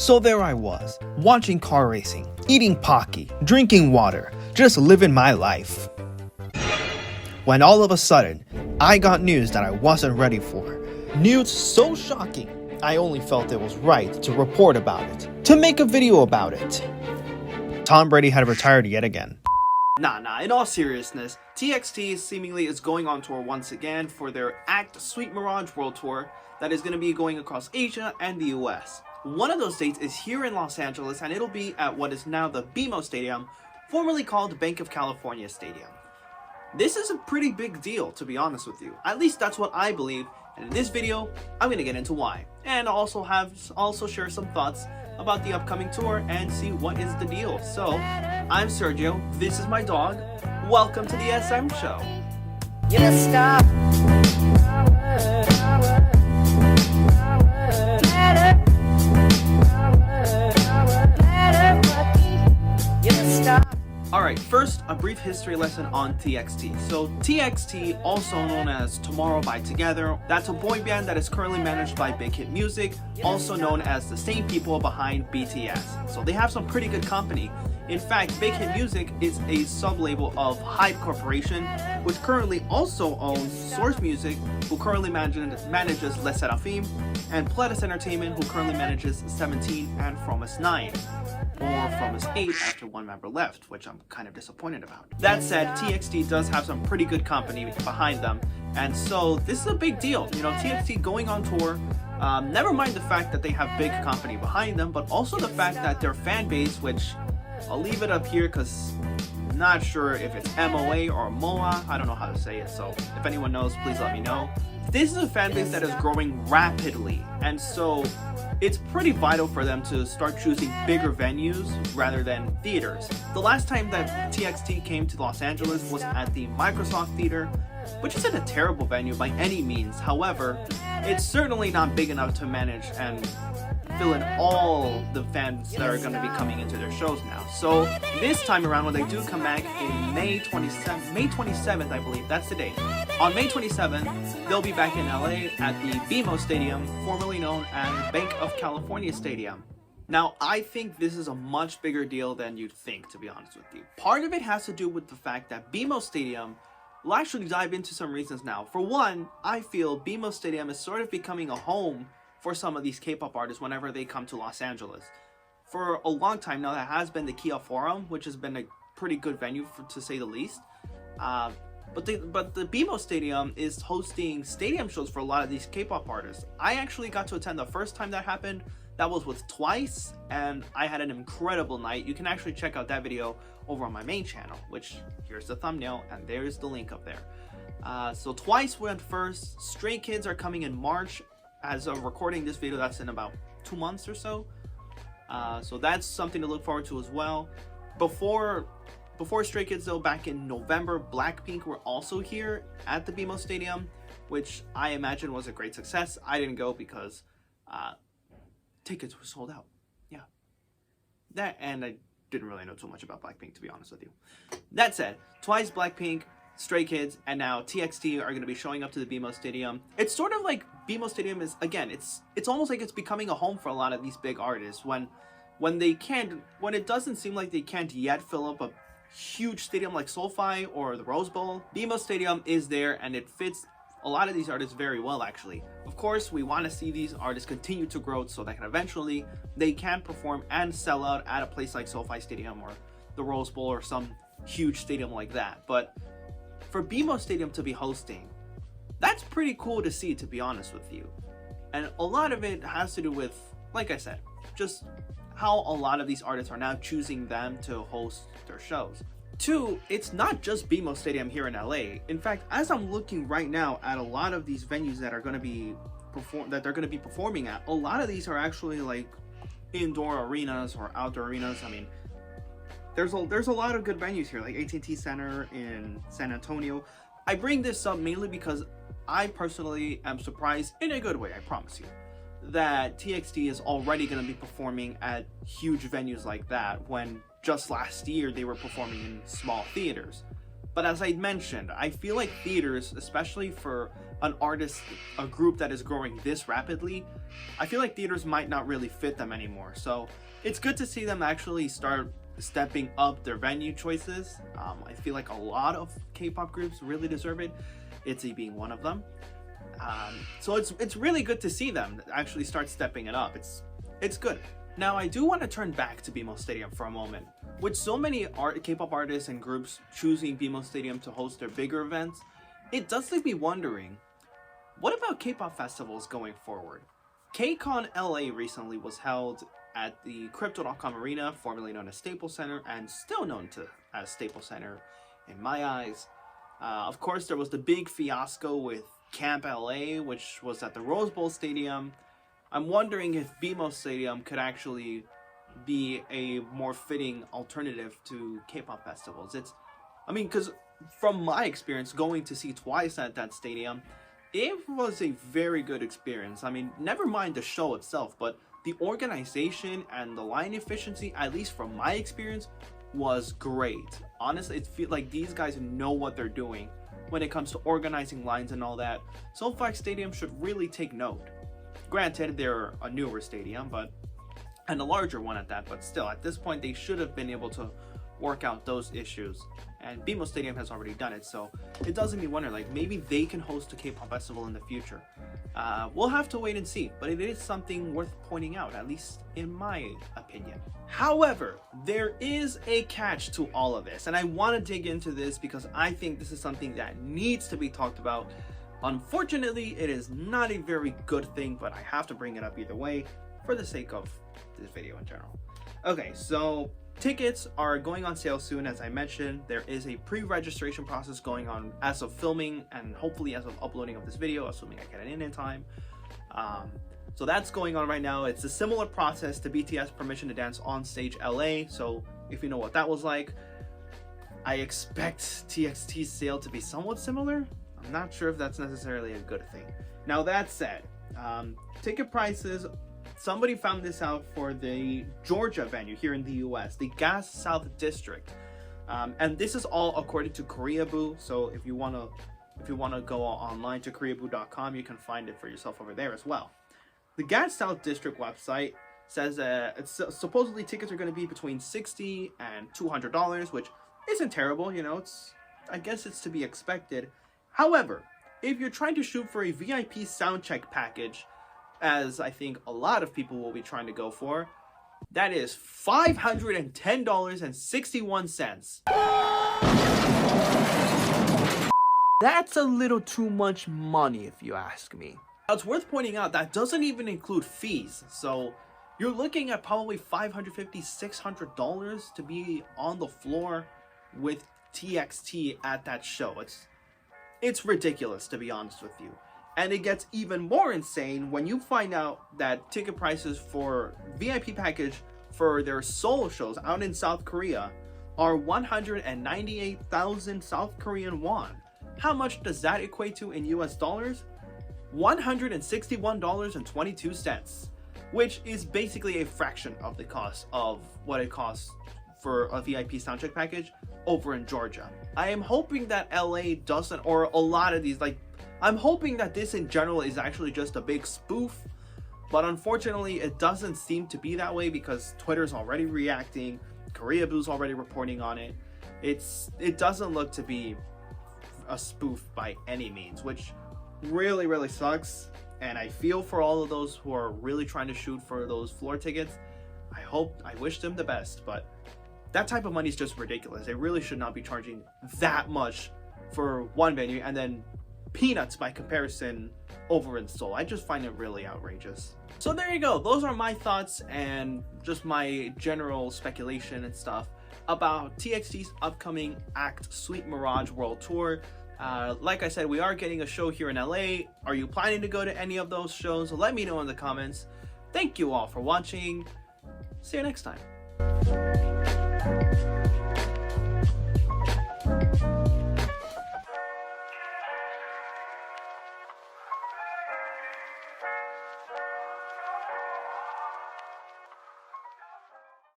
So there I was, watching car racing, eating Pocky, drinking water, just living my life. When all of a sudden, I got news that I wasn't ready for. News so shocking, I only felt it was right to report about it, to make a video about it. Tom Brady had retired yet again. Nah, in all seriousness, TXT seemingly is going on tour once again for their Act Sweet Mirage World Tour that is going to be going across Asia and the US. One of those dates is here in Los Angeles, and it'll be at what is now the BMO Stadium, formerly called Bank of California Stadium. This is a pretty big deal, to be honest with you. At least that's what I believe, and in this video, I'm going to get into why. And also share some thoughts about the upcoming tour and see what is the deal. So, I'm Sergio, this is my dog, welcome to the SM Show. You just stop. Alright, first, a brief history lesson on TXT. So, TXT, also known as Tomorrow by Together, that's a boy band that is currently managed by Big Hit Music, also known as the same people behind BTS. So they have some pretty good company. In fact, Big Hit Music is a sub-label of Hype Corporation, which currently also owns Source Music, who currently manages Les Seraphim, and Pledis Entertainment, who currently manages 17 and Fromus 9. Or Fromus 8 after one member left, which I'm kind of disappointed about. That said, TXT does have some pretty good company behind them, and so this is a big deal. You know, TXT going on tour, never mind the fact that they have big company behind them, but also the fact that their fan base, which I'll leave it up here because I'm not sure if it's MOA or MOA, I don't know how to say it, so if anyone knows, please let me know. This is a fan base that is growing rapidly, and so it's pretty vital for them to start choosing bigger venues rather than theaters. The last time that TXT came to Los Angeles was at the Microsoft Theater, which isn't a terrible venue by any means. However, it's certainly not big enough to manage and fill in all the fans that are going to be coming into their shows now. So this time around, when they do come back in May 27th, I believe, that's the date. On May 27th, they'll be back in LA at the BMO Stadium, formerly known as Bank of California Stadium. Now, I think this is a much bigger deal than you'd think, to be honest with you. Part of it has to do with the fact that BMO Stadium will actually dive into some reasons now. For one, I feel BMO Stadium is sort of becoming a home for some of these K-pop artists whenever they come to Los Angeles. For a long time now, that has been the Kia Forum, which has been a pretty good venue to say the least. But the BMO Stadium is hosting stadium shows for a lot of these K-pop artists. I actually got to attend the first time that happened. That was with Twice, and I had an incredible night. You can actually check out that video over on my main channel, which here's the thumbnail, and there's the link up there. So Twice went first. Stray Kids are coming in March. As of recording this video, that's in about 2 months or so. So that's something to look forward to as well. Before Stray Kids, though, back in November, Blackpink were also here at the BMO Stadium, which I imagine was a great success. I didn't go because tickets were sold out. Yeah. That, and I didn't really know too much about Blackpink, to be honest with you. That said, Twice, Blackpink, Stray Kids, and now TXT are going to be showing up to the BMO Stadium. It's sort of like BMO Stadium is, again, it's almost like it's becoming a home for a lot of these big artists when it doesn't seem like they can't yet fill up a huge stadium like SoFi or the Rose Bowl. BMO Stadium is there, and it fits a lot of these artists very well, actually. Of course, we want to see these artists continue to grow so that eventually they can perform and sell out at a place like SoFi Stadium or the Rose Bowl or some huge stadium like that. But for BMO Stadium to be hosting, that's pretty cool to see, to be honest with you. And a lot of it has to do with, like I said, just how a lot of these artists are now choosing them to host their shows. Two, it's not just BMO Stadium here in LA. In fact, as I'm looking right now at a lot of these venues that are going to be performing at, a lot of these are actually like indoor arenas or outdoor arenas. I mean, there's a lot of good venues here, like AT&T Center in San Antonio. I bring this up mainly because I personally am surprised, in a good way, I promise you, that TXT is already going to be performing at huge venues like that when just last year they were performing in small theaters. But as I mentioned, I feel like theaters, especially for an artist, a group that is growing this rapidly, I feel like theaters might not really fit them anymore. So it's good to see them actually start stepping up their venue choices. I feel like a lot of K-pop groups really deserve it, ITZY being one of them. So it's really good to see them actually start stepping it up. It's good. Now I do want to turn back to BMO Stadium for a moment. With so many K-pop artists and groups choosing BMO Stadium to host their bigger events, it does leave me wondering, what about K-pop festivals going forward? KCON LA recently was held at the Crypto.com Arena, formerly known as Staples Center, and still known as Staples Center in my eyes. Of course, there was the big fiasco with Camp LA, which was at the Rose Bowl Stadium. I'm wondering if BMO Stadium could actually be a more fitting alternative to K-pop festivals. Because from my experience going to see Twice at that stadium, it was a very good experience. I mean, never mind the show itself, but the organization and the line efficiency, at least from my experience, was great. Honestly, it feels like these guys know what they're doing when it comes to organizing lines and all that. SoFi Stadium should really take note. Granted, they're a newer stadium, and a larger one at that, but still, at this point, they should have been able to work out those issues. And BMO Stadium has already done it, so it does make me wonder, like, maybe they can host a K-pop festival in the future. We'll have to wait and see, but it is something worth pointing out, at least in my opinion. However, there is a catch to all of this, and I want to dig into this because I think this is something that needs to be talked about. Unfortunately, it is not a very good thing, but I have to bring it up either way for the sake of this video in general. Okay, so tickets are going on sale soon. As I mentioned, there is a pre-registration process going on as of filming and hopefully as of uploading of this video, assuming I get it in time. So that's going on right now. It's a similar process to BTS Permission to Dance on Stage LA. So if you know what that was like, I expect TXT's sale to be somewhat similar. I'm not sure if that's necessarily a good thing. Now that said, ticket prices, somebody found this out for the Georgia venue here in the US, the Gas South District. And this is all according to Koreaboo. So if you wanna go online to koreaboo.com, you can find it for yourself over there as well. The Gas South District website says supposedly tickets are going to be between $60 and $200, which isn't terrible, you know, I guess it's to be expected. However, if you're trying to shoot for a VIP soundcheck package, as I think a lot of people will be trying to go for, that is $510.61. That's a little too much money if you ask me. Now, it's worth pointing out that doesn't even include fees, so you're looking at probably $550, $600 to be on the floor with TXT at that show. It's ridiculous, to be honest with you. And it gets even more insane when you find out that ticket prices for VIP package for their solo shows out in South Korea are 198,000 South Korean won. How much does that equate to in US dollars? $161.22, which is basically a fraction of the cost of what it costs for a VIP soundcheck package over in Georgia. I am hoping that LA doesn't, or a lot of these, like, I'm hoping that this in general is actually just a big spoof, but unfortunately it doesn't seem to be that way because Twitter's already reacting, Koreaboo's already reporting on it. It doesn't look to be a spoof by any means, which really sucks, and I feel for all of those who are really trying to shoot for those floor tickets. I wish them the best, but that type of money is just ridiculous. They really should not be charging that much for one venue and then peanuts by comparison over in Seoul. I just find it really outrageous. So there you go. Those are my thoughts and just my general speculation and stuff about TXT's upcoming Act Sweet Mirage World Tour. Like I said, we are getting a show here in LA. Are you planning to go to any of those shows? Let me know in the comments. Thank you all for watching. See you next time.